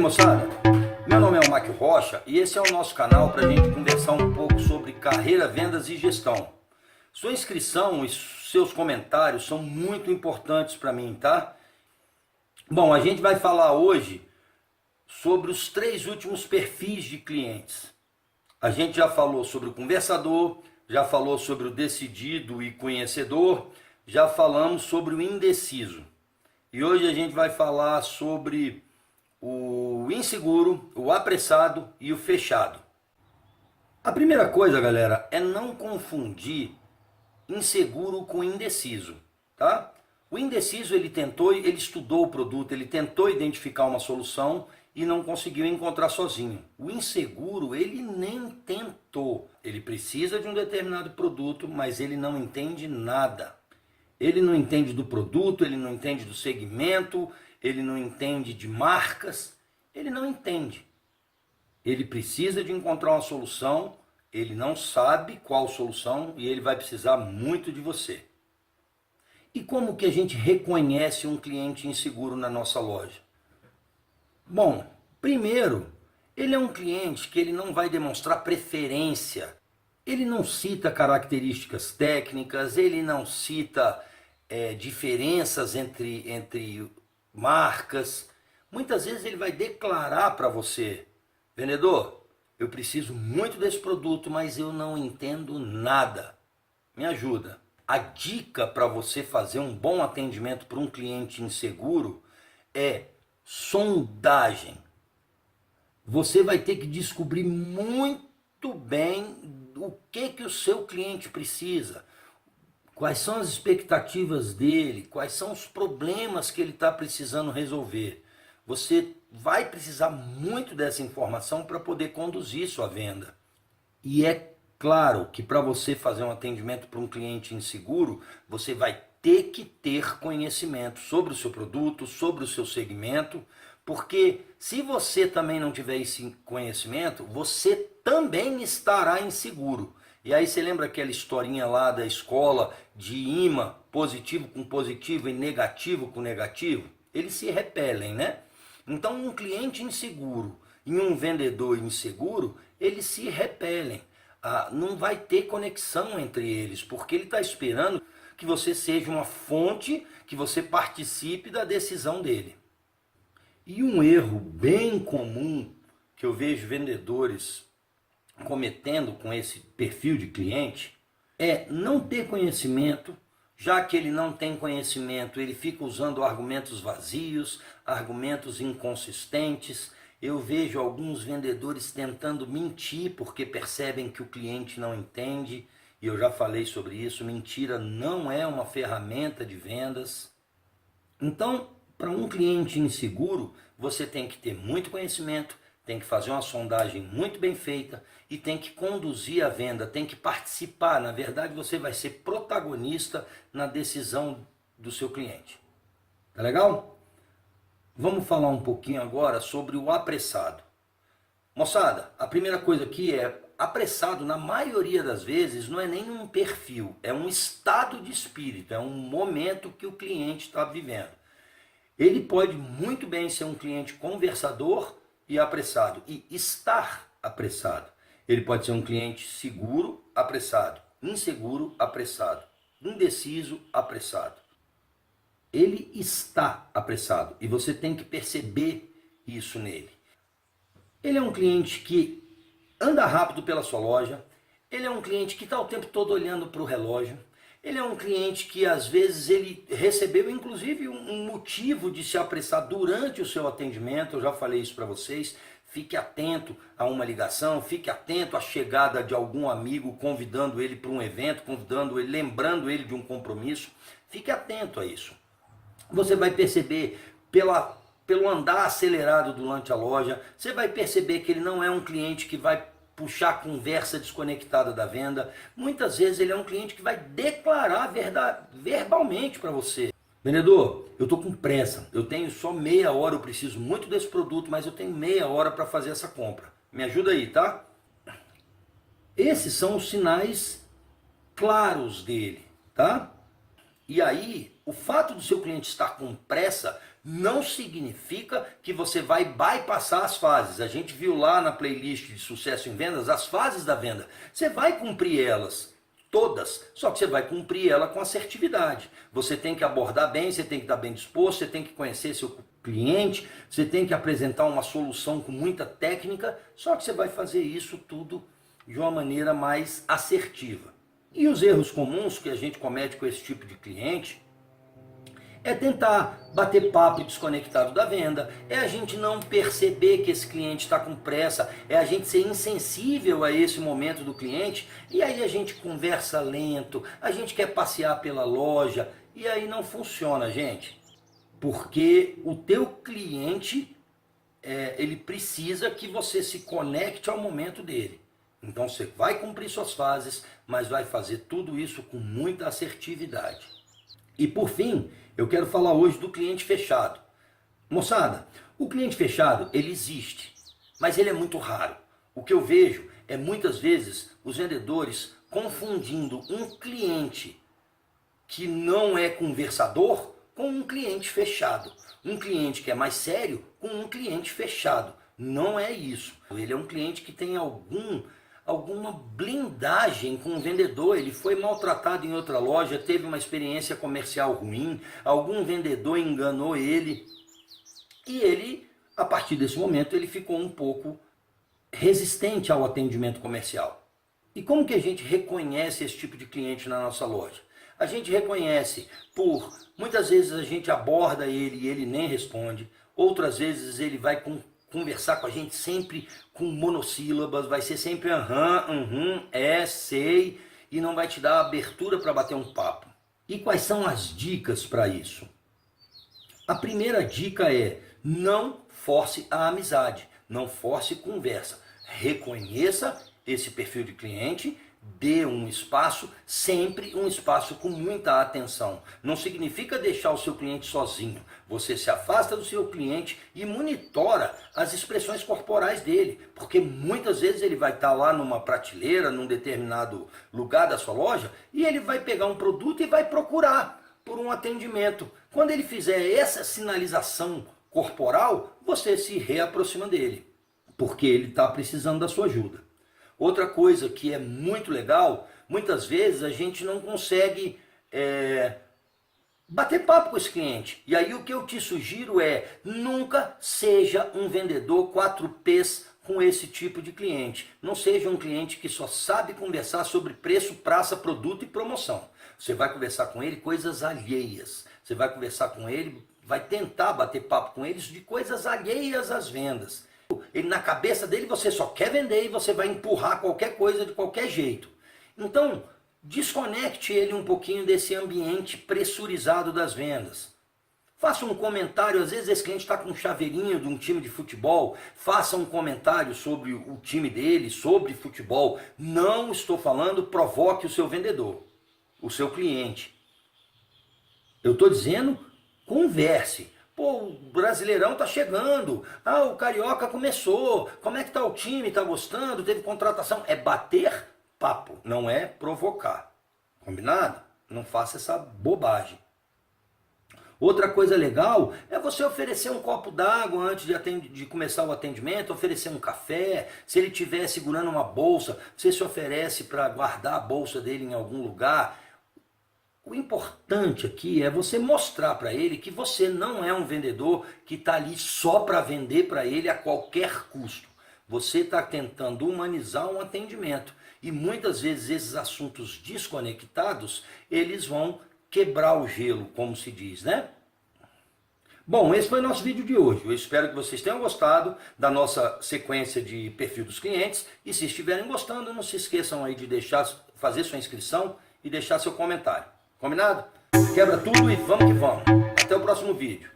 Moçada, meu nome é o Máquio Rocha e esse é o nosso canal para a gente conversar um pouco sobre carreira, vendas e gestão. Sua inscrição e seus comentários são muito importantes para mim, tá? Bom, a gente vai falar hoje sobre os 3 últimos perfis de clientes. A gente já falou sobre o conversador, já falou sobre o decidido e conhecedor, já falamos sobre o indeciso. E hoje a gente vai falar sobre o inseguro, o apressado e o fechado. A primeira coisa, galera, é não confundir inseguro com indeciso, tá? O indeciso, ele estudou o produto, ele tentou identificar uma solução e não conseguiu encontrar sozinho. O inseguro, ele nem tentou. Ele precisa de um determinado produto, mas ele não entende nada. Ele não entende do produto, ele não entende do segmento, ele não entende de marcas, ele não entende. Ele precisa de encontrar uma solução, ele não sabe qual solução e ele vai precisar muito de você. E como que a gente reconhece um cliente inseguro na nossa loja? Bom, primeiro, ele é um cliente que ele não vai demonstrar preferência. Ele não cita características técnicas, ele não cita diferenças entre marcas. Muitas vezes ele vai declarar para você: vendedor, eu preciso muito desse produto, mas eu não entendo nada. Me ajuda. A dica para você fazer um bom atendimento para um cliente inseguro é sondagem. Você vai ter que descobrir muito bem o que o seu cliente precisa, quais são as expectativas dele, quais são os problemas que ele está precisando resolver. Você vai precisar muito dessa informação para poder conduzir sua venda. E é claro que para você fazer um atendimento para um cliente inseguro, você vai ter que ter conhecimento sobre o seu produto, sobre o seu segmento, porque se você também não tiver esse conhecimento, você também estará inseguro. E aí você lembra aquela historinha lá da escola de imã, positivo com positivo e negativo com negativo? Eles se repelem, né? Então um cliente inseguro e um vendedor inseguro, eles se repelem. Não vai ter conexão entre eles, porque ele está esperando que você seja uma fonte, que você participe da decisão dele. E um erro bem comum que eu vejo vendedores cometendo com esse perfil de cliente é não ter conhecimento. Já que ele não tem conhecimento, ele fica usando argumentos vazios, argumentos inconsistentes. Eu vejo alguns vendedores tentando mentir porque percebem que o cliente não entende, e eu já falei sobre isso. Mentira não é uma ferramenta de vendas. Então, para um cliente inseguro, você tem que ter muito conhecimento, tem que fazer uma sondagem muito bem feita e tem que conduzir a venda, tem que participar. Na verdade, você vai ser protagonista na decisão do seu cliente. Tá legal? Vamos falar um pouquinho agora sobre o apressado. Moçada, a primeira coisa aqui é: apressado, na maioria das vezes, não é nem um perfil, é um estado de espírito, é um momento que o cliente está vivendo. Ele pode muito bem ser um cliente conversador e apressado, e estar apressado. Ele pode ser um cliente seguro, apressado, inseguro, apressado, indeciso, apressado. Ele está apressado e você tem que perceber isso nele. Ele é um cliente que anda rápido pela sua loja, ele é um cliente que está o tempo todo olhando para o relógio, ele é um cliente que às vezes ele recebeu inclusive um motivo de se apressar durante o seu atendimento. Eu já falei isso para vocês. Fique atento a uma ligação, fique atento à chegada de algum amigo convidando ele para um evento, convidando ele, lembrando ele de um compromisso. Fique atento a isso. Você vai perceber pelo andar acelerado durante a loja, você vai perceber que ele não é um cliente que vai puxar a conversa desconectada da venda. Muitas vezes ele é um cliente que vai declarar verbalmente para você: vendedor, eu estou com pressa, eu tenho só meia hora, eu preciso muito desse produto, mas eu tenho meia hora para fazer essa compra. Me ajuda aí, tá? Esses são os sinais claros dele, tá? E aí, o fato do seu cliente estar com pressa não significa que você vai bypassar as fases. A gente viu lá na playlist de sucesso em vendas as fases da venda. Você vai cumprir elas todas, só que você vai cumprir ela com assertividade. Você tem que abordar bem, você tem que estar bem disposto, você tem que conhecer seu cliente, você tem que apresentar uma solução com muita técnica, só que você vai fazer isso tudo de uma maneira mais assertiva. E os erros comuns que a gente comete com esse tipo de cliente é tentar bater papo desconectado da venda, é a gente não perceber que esse cliente está com pressa, é a gente ser insensível a esse momento do cliente, e aí a gente conversa lento, a gente quer passear pela loja, e aí não funciona, gente. Porque o teu cliente, ele precisa que você se conecte ao momento dele. Então você vai cumprir suas fases, mas vai fazer tudo isso com muita assertividade. E por fim, eu quero falar hoje do cliente fechado. Moçada, o cliente fechado, ele existe, mas ele é muito raro. O que eu vejo é muitas vezes os vendedores confundindo um cliente que não é conversador com um cliente fechado. Um cliente que é mais sério com um cliente fechado. Não é isso. Ele é um cliente que tem alguma blindagem com o vendedor, ele foi maltratado em outra loja, teve uma experiência comercial ruim, algum vendedor enganou ele, e ele, a partir desse momento, ele ficou um pouco resistente ao atendimento comercial. E como que a gente reconhece esse tipo de cliente na nossa loja? A gente reconhece muitas vezes a gente aborda ele e ele nem responde, outras vezes ele vai conversar com a gente sempre com monossílabas, vai ser sempre sei, e não vai te dar abertura para bater um papo. E quais são as dicas para isso? A primeira dica é: não force a amizade, não force conversa. Reconheça esse perfil de cliente, dê um espaço, sempre um espaço com muita atenção. Não significa deixar o seu cliente sozinho. Você se afasta do seu cliente e monitora as expressões corporais dele, porque muitas vezes ele vai estar lá numa prateleira, num determinado lugar da sua loja, e ele vai pegar um produto e vai procurar por um atendimento. Quando ele fizer essa sinalização corporal, você se reaproxima dele, porque ele está precisando da sua ajuda. Outra coisa que é muito legal, muitas vezes a gente não consegue bater papo com esse cliente. E aí o que eu te sugiro é: nunca seja um vendedor 4Ps com esse tipo de cliente. Não seja um cliente que só sabe conversar sobre preço, praça, produto e promoção. Você vai conversar com ele coisas alheias. Você vai conversar com ele, vai tentar bater papo com eles de coisas alheias às vendas. Ele, na cabeça dele, você só quer vender e você vai empurrar qualquer coisa de qualquer jeito. Então, desconecte ele um pouquinho desse ambiente pressurizado das vendas. Faça um comentário, às vezes esse cliente está com um chaveirinho de um time de futebol, faça um comentário sobre o time dele, sobre futebol. Não estou falando provoque o seu vendedor, o seu cliente. Eu estou dizendo, converse. Pô, o Brasileirão tá chegando, o Carioca começou, como é que tá o time, tá gostando, teve contratação? É bater papo, não é provocar, combinado? Não faça essa bobagem. Outra coisa legal é você oferecer um copo d'água antes de começar o atendimento, oferecer um café. Se ele estiver segurando uma bolsa, você se oferece para guardar a bolsa dele em algum lugar. O importante aqui é você mostrar para ele que você não é um vendedor que está ali só para vender para ele a qualquer custo. Você está tentando humanizar um atendimento. E muitas vezes esses assuntos desconectados, eles vão quebrar o gelo, como se diz, né? Bom, esse foi o nosso vídeo de hoje. Eu espero que vocês tenham gostado da nossa sequência de perfil dos clientes. E se estiverem gostando, não se esqueçam aí de fazer sua inscrição e deixar seu comentário. Combinado? Quebra tudo e vamos que vamos. Até o próximo vídeo.